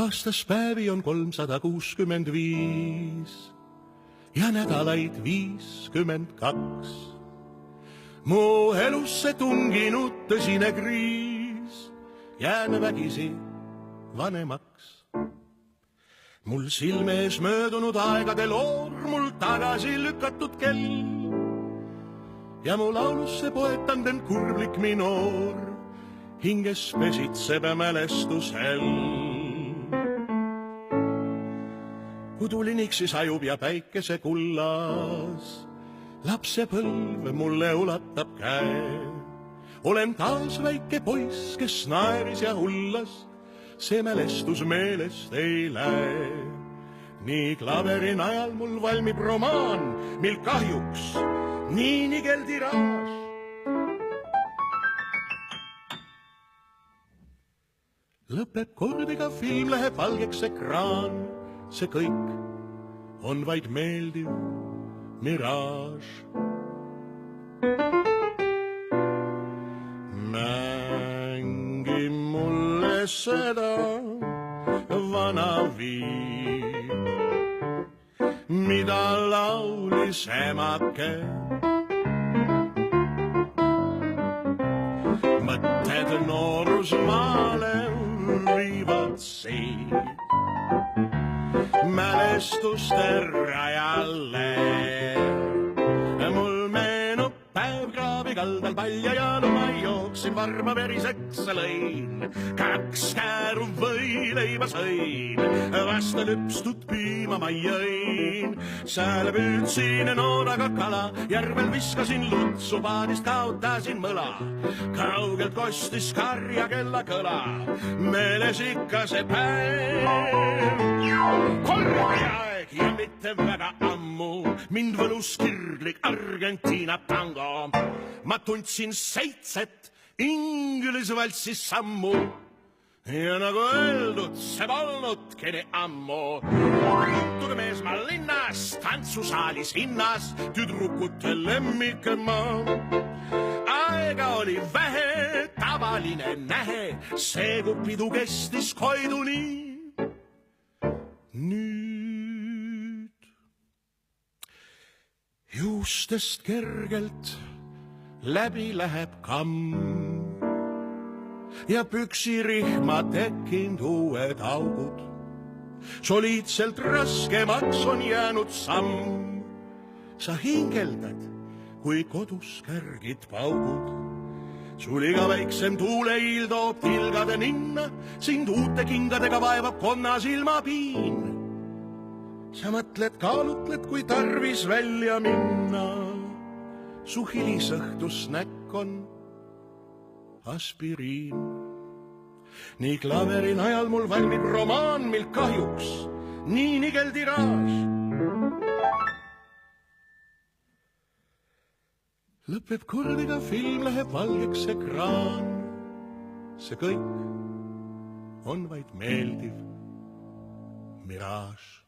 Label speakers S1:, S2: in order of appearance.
S1: Aastas päevi on 365 ja nädalaid 52. Mu elusse tunginud tõsine kriis, jään vägisi vanemaks. Mul silme ees möödunud aegade loor, mul tagasi lükatud kell. Ja mu laulusse poetanud end kurblik minoor, hinges pesitseb mälestusel. Kui tuliniks siis ajub ja päikese kullas, lapsepõlv mulle ulatab käe. Olen taas väike poiss, kes naeris ja hullas, see mälestus meelest ei lähe. Nii klaveri najal mul valmib romaan, mil kahjuks nii nigel tiraaž. Lõpeb kord, ega film läheb valgeks ekraan, see kõik on vaid meeldiv miraaž. Mängi mulle seda vana viib, mida laulis emake. Mõtted noorusmaale viivad siit mälestuste rajale. Mul meenub päev kraavi kaldal palja jaanu, ma jooksin varma veriseks lõin. 2 kääru võileiba sõin, vasta lüpstud piima ma jõin. Sääle püüdsin nooraga kala, järvel viskasin lutsu, paadist kaotasin mõla. Kaugelt kostis karja kella kõla, meeles ikka see päev. Korjaeg ja mitte väga ammu, mind võlus kirglik Argentiina tango. Ma tundsin 7 Inglise valssis sammu ja nagu öeldud, see polnudki nii ammu. Tuntuge mees ma linnas, tantsusaalis hinnas, tüdrukute lemmikemaa. Aega oli vähe, tavaline nähe, see kui pidu kestis koiduni. Nüüd juustest kergelt läbi läheb kamm ja püksirihma tekkinud uued augud. Soliidselt raskemaks on jäänud samm. Sa hingeldad, kui kodus kärgid paugud. Sul iga väiksem tuuleiil toob tilgade ninna, sind uute kingadega vaevab konna silmapiin. Sa mõtled, kaalutled, kui tarvis välja minna. Su hilisõhtus näkk on aspiriin. Nii klaveri najal mul valmib romaan, mil kahjuks nii nigel tiraaž. Lõpeb kord, ega film läheb valgeks ekraan. See kõik on vaid meeldiv miraaž.